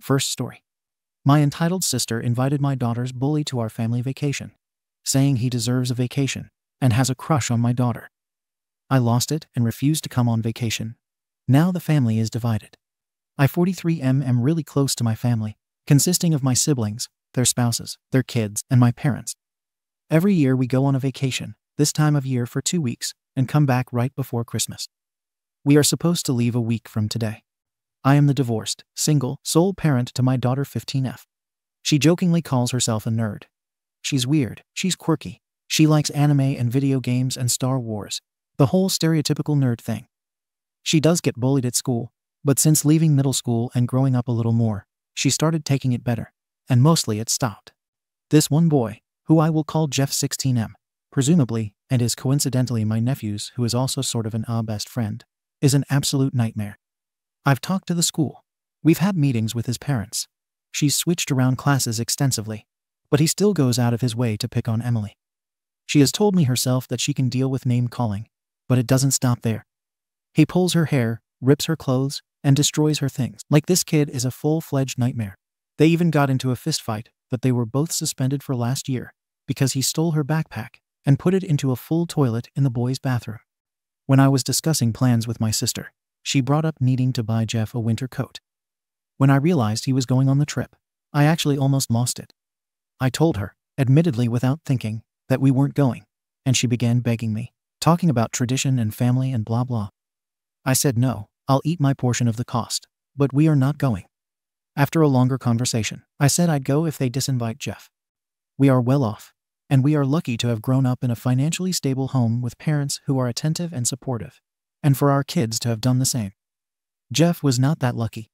First story. My entitled sister invited my daughter's bully to our family vacation, saying he deserves a vacation and has a crush on my daughter. I lost it and refused to come on vacation. Now the family is divided. I 43 am really close to my family, consisting of my siblings, their spouses, their kids, and my parents. Every year we go on a vacation, this time of year for 2 weeks, and come back right before Christmas. We are supposed to leave a week from today. I am the divorced, single, sole parent to my daughter 15F. She jokingly calls herself a nerd. She's weird, she's quirky. She likes anime and video games and Star Wars. The whole stereotypical nerd thing. She does get bullied at school, but since leaving middle school and growing up a little more, she started taking it better, and mostly it stopped. This one boy, who I will call Jeff 16M, presumably, and is coincidentally my nephew's who is also sort of an best friend, is an absolute nightmare. I've talked to the school. We've had meetings with his parents. She's switched around classes extensively, but he still goes out of his way to pick on Emily. She has told me herself that she can deal with name-calling, but it doesn't stop there. He pulls her hair, rips her clothes, and destroys her things. Like, this kid is a full-fledged nightmare. They even got into a fistfight, but they were both suspended for last year because he stole her backpack and put it into a full toilet in the boys' bathroom. When I was discussing plans with my sister, she brought up needing to buy Jeff a winter coat. When I realized he was going on the trip, I actually almost lost it. I told her, admittedly without thinking, that we weren't going, and she began begging me, talking about tradition and family and blah blah. I said no, I'll eat my portion of the cost, but we are not going. After a longer conversation, I said I'd go if they disinvite Jeff. We are well off, and we are lucky to have grown up in a financially stable home with parents who are attentive and supportive, and for our kids to have done the same. Jeff was not that lucky.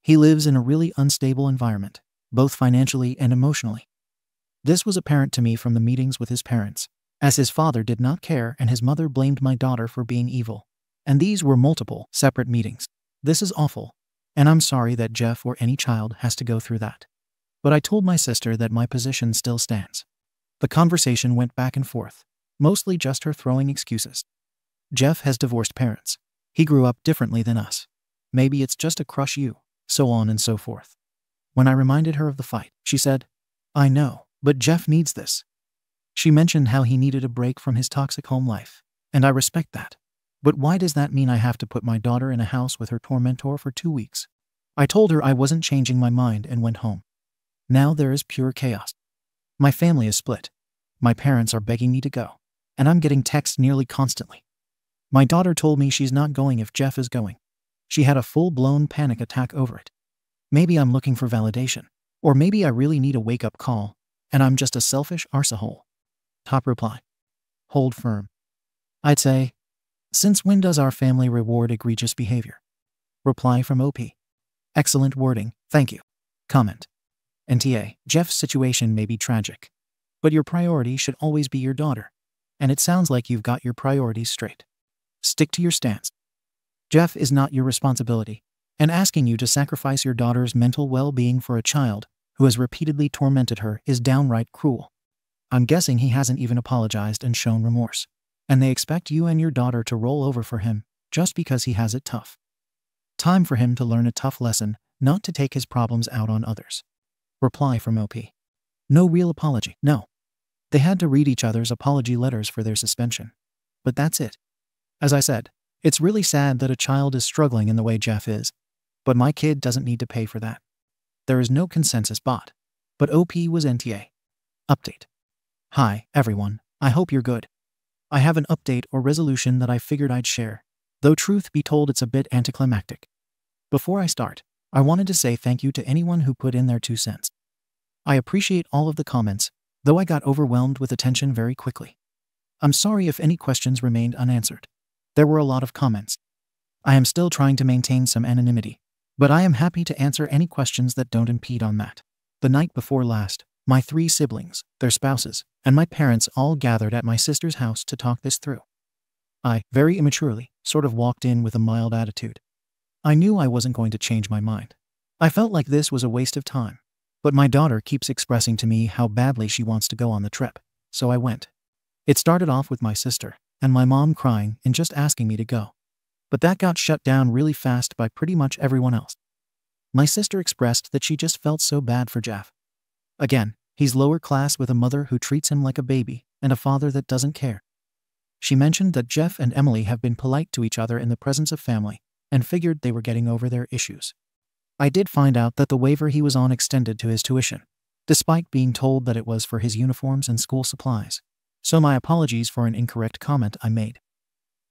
He lives in a really unstable environment, both financially and emotionally. This was apparent to me from the meetings with his parents, as his father did not care and his mother blamed my daughter for being evil. And these were multiple, separate meetings. This is awful, and I'm sorry that Jeff or any child has to go through that. But I told my sister that my position still stands. The conversation went back and forth, mostly just her throwing excuses. Jeff has divorced parents. He grew up differently than us. Maybe it's just a crush you, so on and so forth. When I reminded her of the fight, she said, I know, but Jeff needs this. She mentioned how he needed a break from his toxic home life, and I respect that. But why does that mean I have to put my daughter in a house with her tormentor for 2 weeks? I told her I wasn't changing my mind and went home. Now there is pure chaos. My family is split. My parents are begging me to go, and I'm getting texts nearly constantly. My daughter told me she's not going if Jeff is going. She had a full-blown panic attack over it. Maybe I'm looking for validation, or maybe I really need a wake-up call, and I'm just a selfish arsehole. Top reply. Hold firm. I'd say, since when does our family reward egregious behavior? Reply from OP. Excellent wording, thank you. Comment. NTA, Jeff's situation may be tragic, but your priority should always be your daughter, and it sounds like you've got your priorities straight. Stick to your stance. Jeff is not your responsibility, and asking you to sacrifice your daughter's mental well-being for a child who has repeatedly tormented her is downright cruel. I'm guessing he hasn't even apologized and shown remorse, and they expect you and your daughter to roll over for him just because he has it tough. Time for him to learn a tough lesson, not to take his problems out on others. Reply from OP. No real apology, no. They had to read each other's apology letters for their suspension. But that's it. As I said, it's really sad that a child is struggling in the way Jeff is, but my kid doesn't need to pay for that. There is no consensus bot, but OP was NTA. Update. Hi, everyone, I hope you're good. I have an update or resolution that I figured I'd share, though truth be told it's a bit anticlimactic. Before I start, I wanted to say thank you to anyone who put in their 2 cents. I appreciate all of the comments, though I got overwhelmed with attention very quickly. I'm sorry if any questions remained unanswered. There were a lot of comments. I am still trying to maintain some anonymity, but I am happy to answer any questions that don't impede on that. The night before last, my 3 siblings, their spouses, and my parents all gathered at my sister's house to talk this through. I, very immaturely, sort of walked in with a mild attitude. I knew I wasn't going to change my mind. I felt like this was a waste of time, but my daughter keeps expressing to me how badly she wants to go on the trip, so I went. It started off with my sister and my mom crying and just asking me to go. But that got shut down really fast by pretty much everyone else. My sister expressed that she just felt so bad for Jeff. Again, he's lower class with a mother who treats him like a baby and a father that doesn't care. She mentioned that Jeff and Emily have been polite to each other in the presence of family and figured they were getting over their issues. I did find out that the waiver he was on extended to his tuition, despite being told that it was for his uniforms and school supplies. So my apologies for an incorrect comment I made.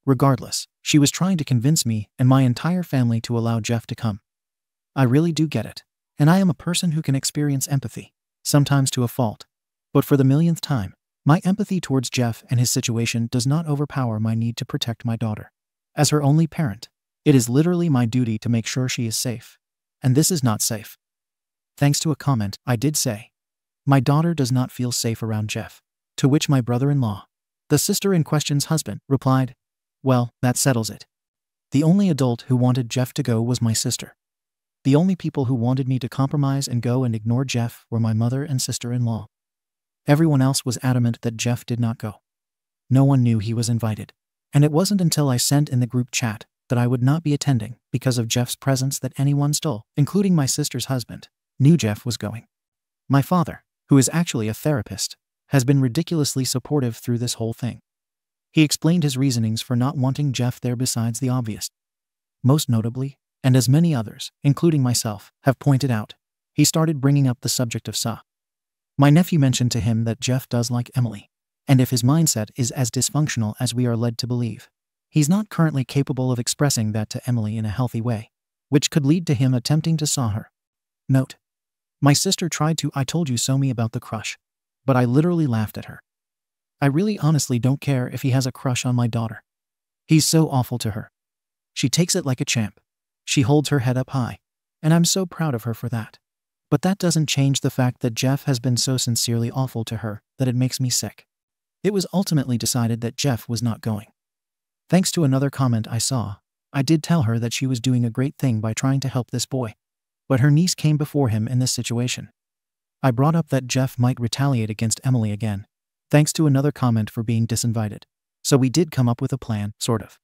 Regardless, she was trying to convince me and my entire family to allow Jeff to come. I really do get it, and I am a person who can experience empathy, sometimes to a fault. But for the millionth time, my empathy towards Jeff and his situation does not overpower my need to protect my daughter. As her only parent, it is literally my duty to make sure she is safe. And this is not safe. Thanks to a comment, I did say, "My daughter does not feel safe around Jeff." To which my brother-in-law, the sister in question's husband, replied, "Well, that settles it. The only adult who wanted Jeff to go was my sister. The only people who wanted me to compromise and go and ignore Jeff were my mother and sister-in-law. Everyone else was adamant that Jeff did not go. No one knew he was invited. And it wasn't until I sent in the group chat that I would not be attending because of Jeff's presence that anyone still, including my sister's husband, knew Jeff was going. My father, who is actually a therapist, has been ridiculously supportive through this whole thing. He explained his reasonings for not wanting Jeff there besides the obvious. Most notably, and as many others, including myself, have pointed out, he started bringing up the subject of SA. My nephew mentioned to him that Jeff does like Emily, and if his mindset is as dysfunctional as we are led to believe, he's not currently capable of expressing that to Emily in a healthy way, which could lead to him attempting to SAW her. Note: my sister tried to "I told you so" me about the crush, but I literally laughed at her. I really honestly don't care if he has a crush on my daughter. He's so awful to her. She takes it like a champ. She holds her head up high, and I'm so proud of her for that. But that doesn't change the fact that Jeff has been so sincerely awful to her that it makes me sick. It was ultimately decided that Jeff was not going. Thanks to another comment I saw, I did tell her that she was doing a great thing by trying to help this boy. But her niece came before him in this situation. I brought up that Jeff might retaliate against Emily again, thanks to another comment for being disinvited. So we did come up with a plan, sort of.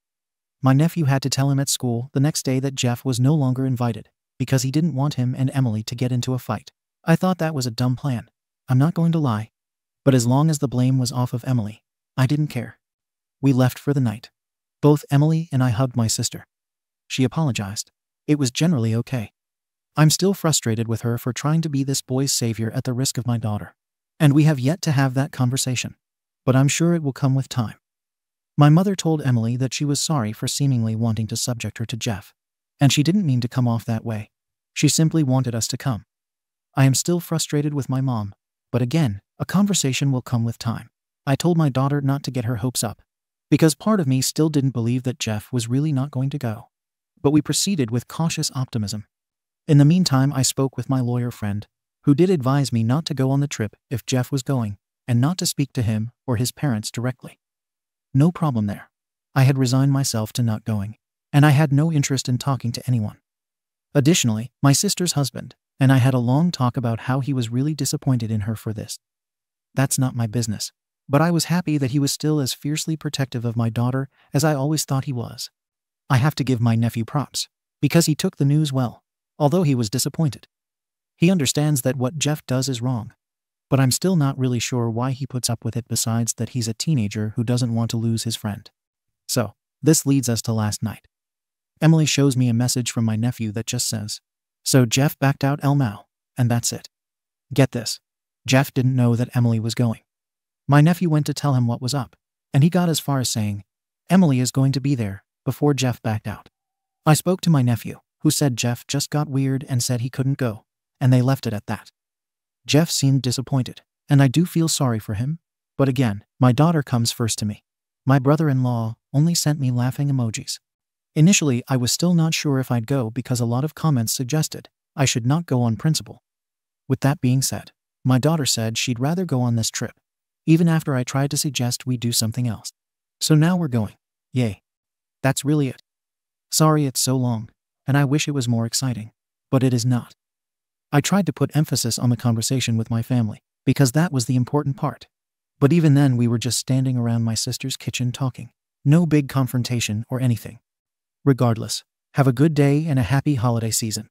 My nephew had to tell him at school the next day that Jeff was no longer invited, because he didn't want him and Emily to get into a fight. I thought that was a dumb plan. I'm not going to lie. But as long as the blame was off of Emily, I didn't care. We left for the night. Both Emily and I hugged my sister. She apologized. It was generally okay. I'm still frustrated with her for trying to be this boy's savior at the risk of my daughter. And we have yet to have that conversation. But I'm sure it will come with time. My mother told Emily that she was sorry for seemingly wanting to subject her to Jeff. And she didn't mean to come off that way. She simply wanted us to come. I am still frustrated with my mom. But again, a conversation will come with time. I told my daughter not to get her hopes up, because part of me still didn't believe that Jeff was really not going to go. But we proceeded with cautious optimism. In the meantime, I spoke with my lawyer friend, who did advise me not to go on the trip if Jeff was going, and not to speak to him or his parents directly. No problem there. I had resigned myself to not going, and I had no interest in talking to anyone. Additionally, my sister's husband and I had a long talk about how he was really disappointed in her for this. That's not my business, but I was happy that he was still as fiercely protective of my daughter as I always thought he was. I have to give my nephew props, because he took the news well, although he was disappointed. He understands that what Jeff does is wrong, but I'm still not really sure why he puts up with it besides that he's a teenager who doesn't want to lose his friend. So, this leads us to last night. Emily shows me a message from my nephew that just says, "So Jeff backed out Elmau, and that's it." Get this. Jeff didn't know that Emily was going. My nephew went to tell him what was up, and he got as far as saying, "Emily is going to be there," before Jeff backed out. I spoke to my nephew, who said Jeff just got weird and said he couldn't go, and they left it at that. Jeff seemed disappointed, and I do feel sorry for him, but again, my daughter comes first to me. My brother-in-law only sent me laughing emojis. Initially, I was still not sure if I'd go because a lot of comments suggested I should not go on principle. With that being said, my daughter said she'd rather go on this trip, even after I tried to suggest we do something else. So now we're going. Yay. That's really it. Sorry it's so long, and I wish it was more exciting, but it is not. I tried to put emphasis on the conversation with my family, because that was the important part. But even then we were just standing around my sister's kitchen talking. No big confrontation or anything. Regardless, have a good day and a happy holiday season.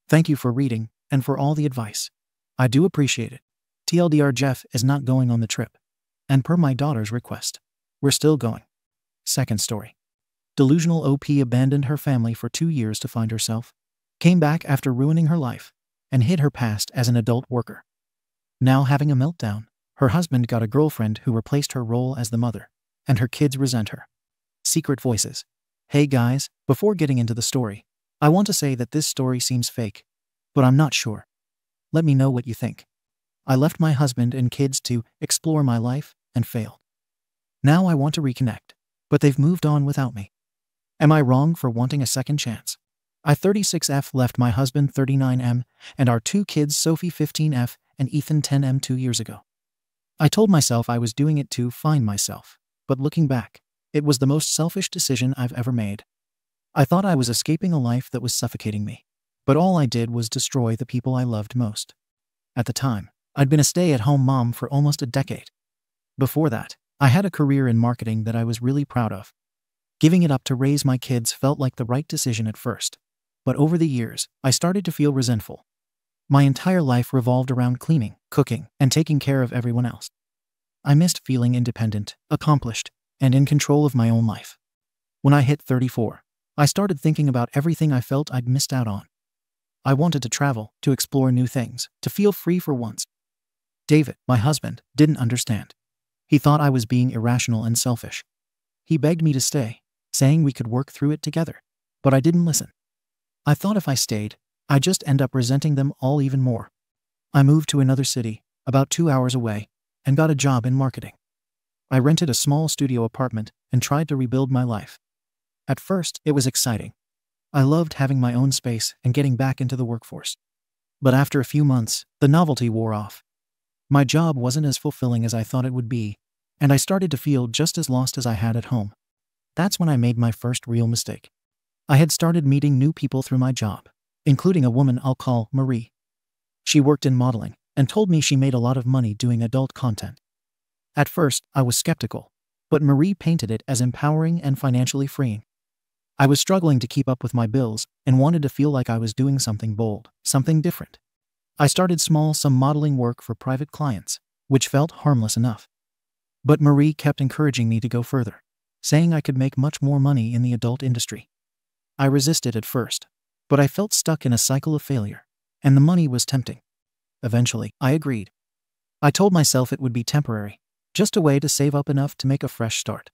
Thank you for reading and for all the advice. I do appreciate it. TLDR, Jeff is not going on the trip. And per my daughter's request, we're still going. Second story. Delusional OP abandoned her family for 2 years to find herself, came back after ruining her life, and hid her past as an adult worker. Now having a meltdown, her husband got a girlfriend who replaced her role as the mother, and her kids resent her. Secret voices. Hey guys, before getting into the story, I want to say that this story seems fake, but I'm not sure. Let me know what you think. I left my husband and kids to explore my life and failed. Now I want to reconnect, but they've moved on without me. Am I wrong for wanting a second chance? I 36F left my husband 39M and our 2 kids Sophie 15F and Ethan 10M 2 years ago. I told myself I was doing it to find myself, but looking back, it was the most selfish decision I've ever made. I thought I was escaping a life that was suffocating me, but all I did was destroy the people I loved most. At the time, I'd been a stay-at-home mom for almost a decade. Before that, I had a career in marketing that I was really proud of. Giving it up to raise my kids felt like the right decision at first, but over the years, I started to feel resentful. My entire life revolved around cleaning, cooking, and taking care of everyone else. I missed feeling independent, accomplished, and in control of my own life. When I hit 34, I started thinking about everything I felt I'd missed out on. I wanted to travel, to explore new things, to feel free for once. David, my husband, didn't understand. He thought I was being irrational and selfish. He begged me to stay, saying we could work through it together, but I didn't listen. I thought if I stayed, I'd just end up resenting them all even more. I moved to another city, about 2 hours away, and got a job in marketing. I rented a small studio apartment and tried to rebuild my life. At first, it was exciting. I loved having my own space and getting back into the workforce. But after a few months, the novelty wore off. My job wasn't as fulfilling as I thought it would be, and I started to feel just as lost as I had at home. That's when I made my first real mistake. I had started meeting new people through my job, including a woman I'll call Marie. She worked in modeling and told me she made a lot of money doing adult content. At first, I was skeptical, but Marie painted it as empowering and financially freeing. I was struggling to keep up with my bills and wanted to feel like I was doing something bold, something different. I started some modeling work for private clients, which felt harmless enough. But Marie kept encouraging me to go further, saying I could make much more money in the adult industry. I resisted at first, but I felt stuck in a cycle of failure, and the money was tempting. Eventually, I agreed. I told myself it would be temporary, just a way to save up enough to make a fresh start.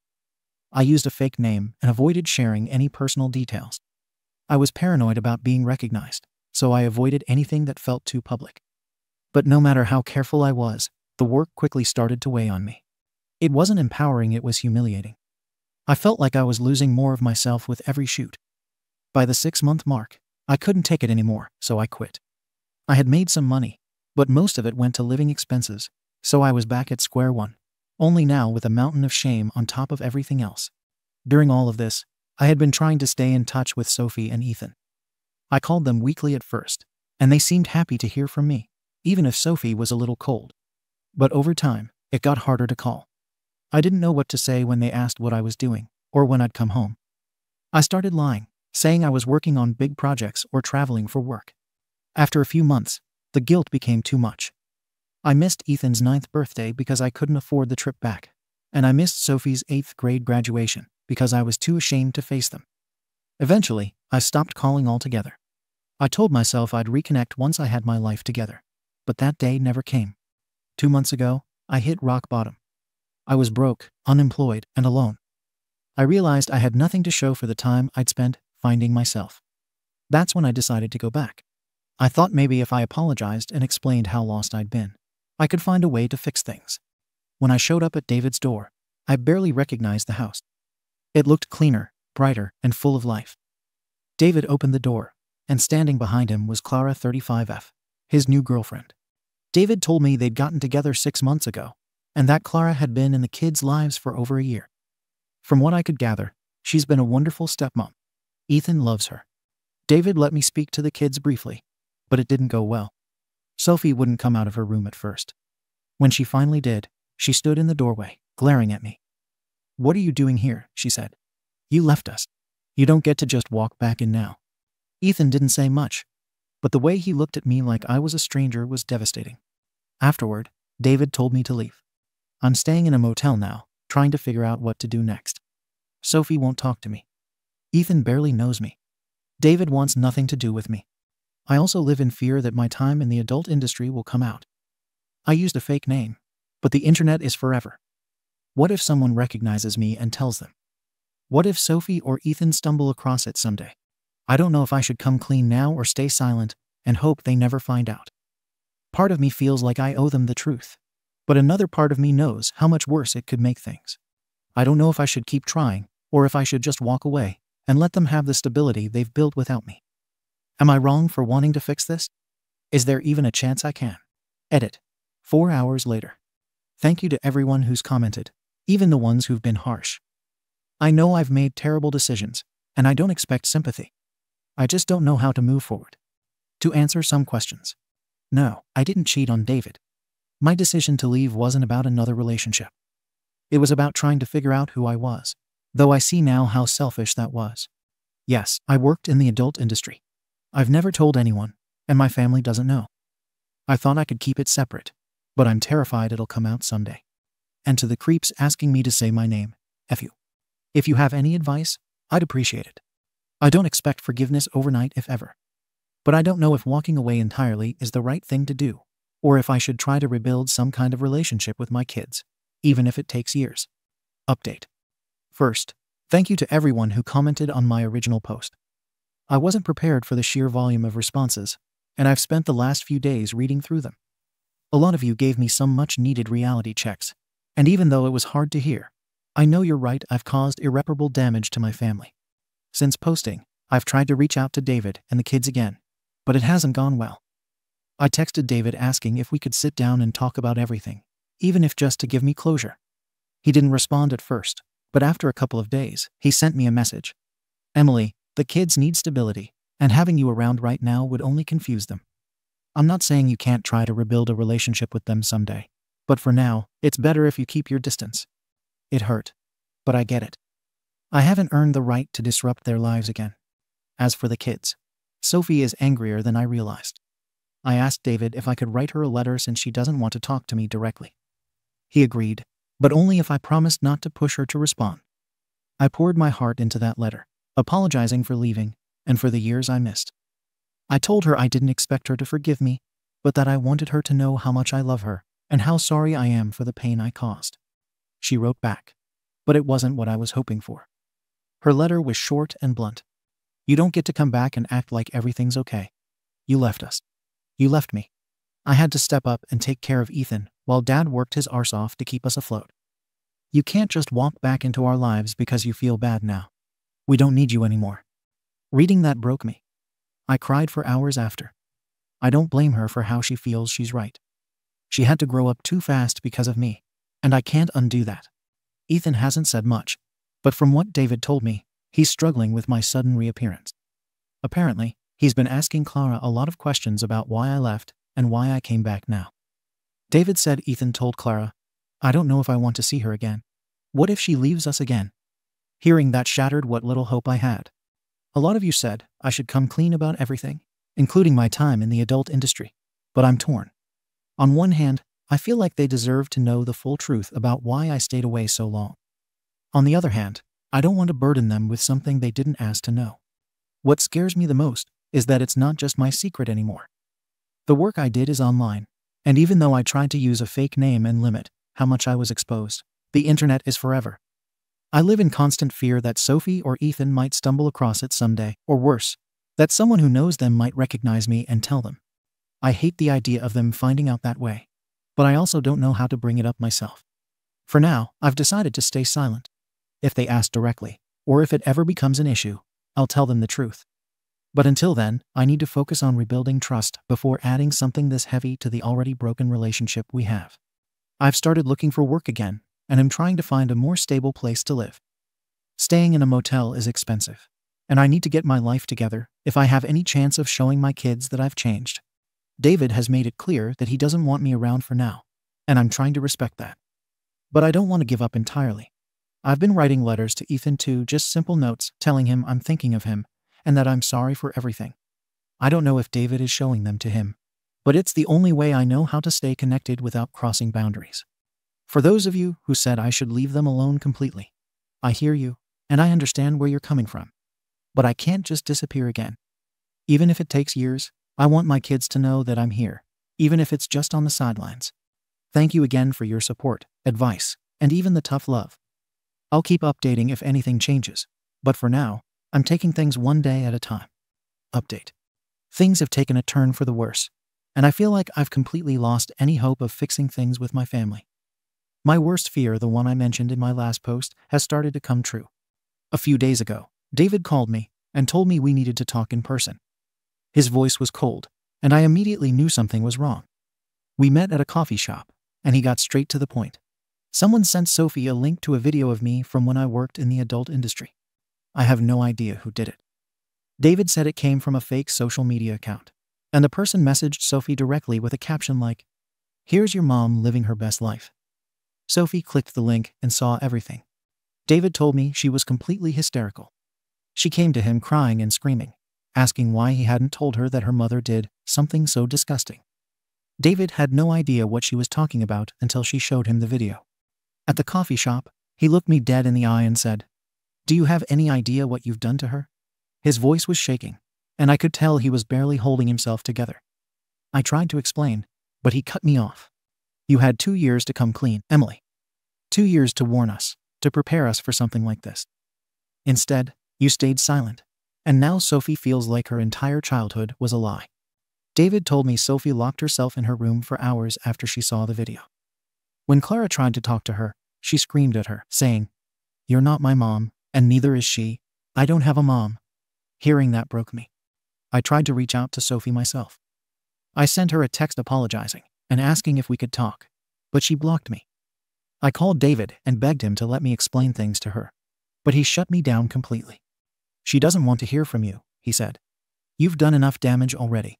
I used a fake name and avoided sharing any personal details. I was paranoid about being recognized, so I avoided anything that felt too public. But no matter how careful I was, the work quickly started to weigh on me. It wasn't empowering, it was humiliating. I felt like I was losing more of myself with every shoot. By the 6-month mark, I couldn't take it anymore, so I quit. I had made some money, but most of it went to living expenses, so I was back at square one, only now with a mountain of shame on top of everything else. During all of this, I had been trying to stay in touch with Sophie and Ethan. I called them weekly at first, and they seemed happy to hear from me, even if Sophie was a little cold. But over time, it got harder to call. I didn't know what to say when they asked what I was doing, or when I'd come home. I started lying, saying I was working on big projects or traveling for work. After a few months, the guilt became too much. I missed Ethan's 9th birthday because I couldn't afford the trip back, and I missed Sophie's 8th grade graduation because I was too ashamed to face them. Eventually, I stopped calling altogether. I told myself I'd reconnect once I had my life together, but that day never came. 2 months ago, I hit rock bottom. I was broke, unemployed, and alone. I realized I had nothing to show for the time I'd spent finding myself. That's when I decided to go back. I thought maybe if I apologized and explained how lost I'd been, I could find a way to fix things. When I showed up at David's door, I barely recognized the house. It looked cleaner, brighter, and full of life. David opened the door, and standing behind him was Clara 35F, his new girlfriend. David told me they'd gotten together 6 months ago, and that Clara had been in the kids' lives for over a year. From what I could gather, she's been a wonderful stepmom. Ethan loves her. David let me speak to the kids briefly, but it didn't go well. Sophie wouldn't come out of her room at first. When she finally did, she stood in the doorway, glaring at me. "What are you doing here?" she said. "You left us. You don't get to just walk back in now." Ethan didn't say much. but the way he looked at me like I was a stranger was devastating. Afterward, David told me to leave. I'm staying in a motel now, trying to figure out what to do next. Sophie won't talk to me. Ethan barely knows me. David wants nothing to do with me. I also live in fear that my time in the adult industry will come out. I used a fake name, but the internet is forever. What if someone recognizes me and tells them? What if Sophie or Ethan stumble across it someday? I don't know if I should come clean now or stay silent and hope they never find out. Part of me feels like I owe them the truth, but another part of me knows how much worse it could make things. I don't know if I should keep trying or if I should just walk away and let them have the stability they've built without me. Am I wrong for wanting to fix this? Is there even a chance I can? Edit. 4 hours later. Thank you to everyone who's commented, even the ones who've been harsh. I know I've made terrible decisions, and I don't expect sympathy. I just don't know how to move forward. To answer some questions. No, I didn't cheat on David. My decision to leave wasn't about another relationship. It was about trying to figure out who I was, though I see now how selfish that was. Yes, I worked in the adult industry. I've never told anyone, and my family doesn't know. I thought I could keep it separate, but I'm terrified it'll come out someday. And to the creeps asking me to say my name, F you. If you have any advice, I'd appreciate it. I don't expect forgiveness overnight if ever. But I don't know if walking away entirely is the right thing to do, or if I should try to rebuild some kind of relationship with my kids, even if it takes years. Update. First, thank you to everyone who commented on my original post. I wasn't prepared for the sheer volume of responses, and I've spent the last few days reading through them. A lot of you gave me some much-needed reality checks, and even though it was hard to hear, I know you're right, I've caused irreparable damage to my family. Since posting, I've tried to reach out to David and the kids again, but it hasn't gone well. I texted David asking if we could sit down and talk about everything, even if just to give me closure. He didn't respond at first, but after a couple of days, he sent me a message. Emily, the kids need stability, and having you around right now would only confuse them. I'm not saying you can't try to rebuild a relationship with them someday, but for now, it's better if you keep your distance. It hurt, but I get it. I haven't earned the right to disrupt their lives again. As for the kids, Sophie is angrier than I realized. I asked David if I could write her a letter since she doesn't want to talk to me directly. He agreed, but only if I promised not to push her to respond. I poured my heart into that letter, apologizing for leaving and for the years I missed. I told her I didn't expect her to forgive me, but that I wanted her to know how much I love her and how sorry I am for the pain I caused. She wrote back, but it wasn't what I was hoping for. Her letter was short and blunt. You don't get to come back and act like everything's okay. You left us. You left me. I had to step up and take care of Ethan while Dad worked his arse off to keep us afloat. You can't just walk back into our lives because you feel bad now. We don't need you anymore. Reading that broke me. I cried for hours after. I don't blame her for how she feels, she's right. She had to grow up too fast because of me, and I can't undo that. Ethan hasn't said much, but from what David told me, he's struggling with my sudden reappearance. Apparently, he's been asking Clara a lot of questions about why I left and why I came back now. David said Ethan told Clara, I don't know if I want to see her again. What if she leaves us again? Hearing that shattered what little hope I had. A lot of you said I should come clean about everything, including my time in the adult industry, but I'm torn. On one hand, I feel like they deserve to know the full truth about why I stayed away so long. On the other hand, I don't want to burden them with something they didn't ask to know. What scares me the most is that it's not just my secret anymore. The work I did is online, and even though I tried to use a fake name and limit how much I was exposed, the internet is forever. I live in constant fear that Sophie or Ethan might stumble across it someday, or worse, that someone who knows them might recognize me and tell them. I hate the idea of them finding out that way, but I also don't know how to bring it up myself. For now, I've decided to stay silent. If they ask directly, or if it ever becomes an issue, I'll tell them the truth. But until then, I need to focus on rebuilding trust before adding something this heavy to the already broken relationship we have. I've started looking for work again, and am trying to find a more stable place to live. Staying in a motel is expensive, and I need to get my life together if I have any chance of showing my kids that I've changed. David has made it clear that he doesn't want me around for now, and I'm trying to respect that. But I don't want to give up entirely. I've been writing letters to Ethan too, just simple notes telling him I'm thinking of him and that I'm sorry for everything. I don't know if David is showing them to him, but it's the only way I know how to stay connected without crossing boundaries. For those of you who said I should leave them alone completely, I hear you, and I understand where you're coming from. But I can't just disappear again. Even if it takes years, I want my kids to know that I'm here, even if it's just on the sidelines. Thank you again for your support, advice, and even the tough love. I'll keep updating if anything changes, but for now, I'm taking things one day at a time. Update. Things have taken a turn for the worse, and I feel like I've completely lost any hope of fixing things with my family. My worst fear, the one I mentioned in my last post, has started to come true. A few days ago, David called me and told me we needed to talk in person. His voice was cold, and I immediately knew something was wrong. We met at a coffee shop, and he got straight to the point. Someone sent Sophie a link to a video of me from when I worked in the adult industry. I have no idea who did it. David said it came from a fake social media account, and the person messaged Sophie directly with a caption like, "Here's your mom living her best life." Sophie clicked the link and saw everything. David told me she was completely hysterical. She came to him crying and screaming, asking why he hadn't told her that her mother did something so disgusting. David had no idea what she was talking about until she showed him the video. At the coffee shop, he looked me dead in the eye and said, "Do you have any idea what you've done to her?" His voice was shaking, and I could tell he was barely holding himself together. I tried to explain, but he cut me off. "You had 2 years to come clean, Emily. 2 years to warn us, to prepare us for something like this. Instead, you stayed silent, and now Sophie feels like her entire childhood was a lie." David told me Sophie locked herself in her room for hours after she saw the video. When Clara tried to talk to her, she screamed at her, saying, "You're not my mom, and neither is she. I don't have a mom." Hearing that broke me. I tried to reach out to Sophie myself. I sent her a text apologizing and asking if we could talk, but she blocked me. I called David and begged him to let me explain things to her, but he shut me down completely. "She doesn't want to hear from you," he said. "You've done enough damage already."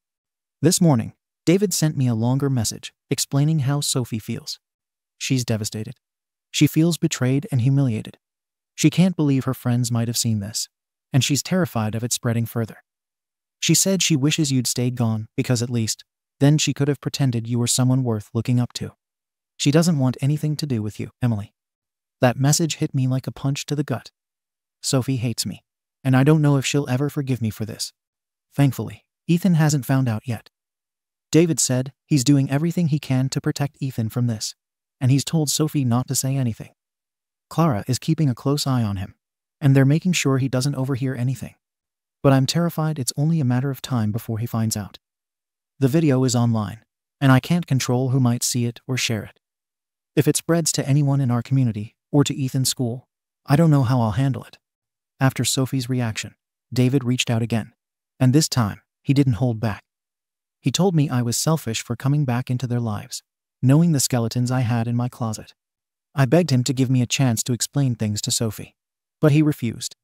This morning, David sent me a longer message explaining how Sophie feels. She's devastated. She feels betrayed and humiliated. She can't believe her friends might have seen this, and she's terrified of it spreading further. She said she wishes you'd stayed gone because at least then she could have pretended you were someone worth looking up to. She doesn't want anything to do with you, Emily. That message hit me like a punch to the gut. Sophie hates me, and I don't know if she'll ever forgive me for this. Thankfully, Ethan hasn't found out yet. David said he's doing everything he can to protect Ethan from this, and he's told Sophie not to say anything. Clara is keeping a close eye on him, and they're making sure he doesn't overhear anything. But I'm terrified it's only a matter of time before he finds out. The video is online, and I can't control who might see it or share it. If it spreads to anyone in our community or to Ethan's school, I don't know how I'll handle it. After Sophie's reaction, David reached out again, and this time, he didn't hold back. He told me I was selfish for coming back into their lives, knowing the skeletons I had in my closet. I begged him to give me a chance to explain things to Sophie, but he refused.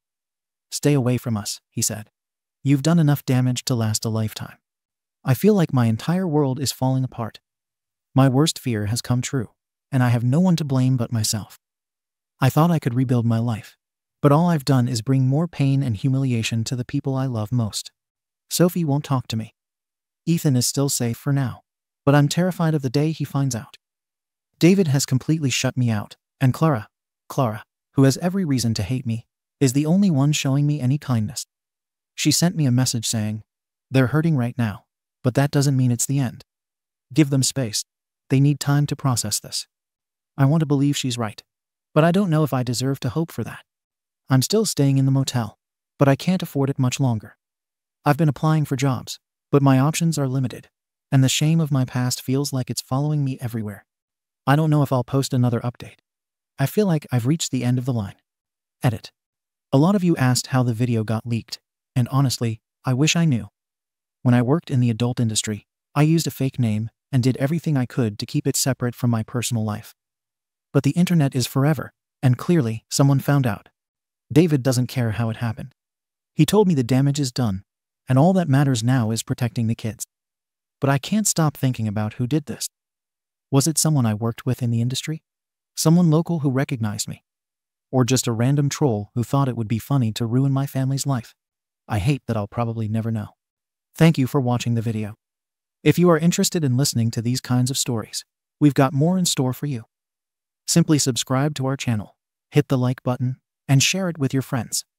"Stay away from us," he said. "You've done enough damage to last a lifetime." I feel like my entire world is falling apart. My worst fear has come true, and I have no one to blame but myself. I thought I could rebuild my life, but all I've done is bring more pain and humiliation to the people I love most. Sophie won't talk to me. Ethan is still safe for now, but I'm terrified of the day he finds out. David has completely shut me out, and Clara, who has every reason to hate me, is the only one showing me any kindness. She sent me a message saying, "They're hurting right now, but that doesn't mean it's the end. Give them space. They need time to process this." I want to believe she's right, but I don't know if I deserve to hope for that. I'm still staying in the motel, but I can't afford it much longer. I've been applying for jobs, but my options are limited, and the shame of my past feels like it's following me everywhere. I don't know if I'll post another update. I feel like I've reached the end of the line. Edit. A lot of you asked how the video got leaked, and honestly, I wish I knew. When I worked in the adult industry, I used a fake name and did everything I could to keep it separate from my personal life. But the internet is forever, and clearly, someone found out. David doesn't care how it happened. He told me the damage is done, and all that matters now is protecting the kids. But I can't stop thinking about who did this. Was it someone I worked with in the industry? Someone local who recognized me? Or just a random troll who thought it would be funny to ruin my family's life? I hate that I'll probably never know. Thank you for watching the video. If you are interested in listening to these kinds of stories, we've got more in store for you. Simply subscribe to our channel, hit the like button, and share it with your friends.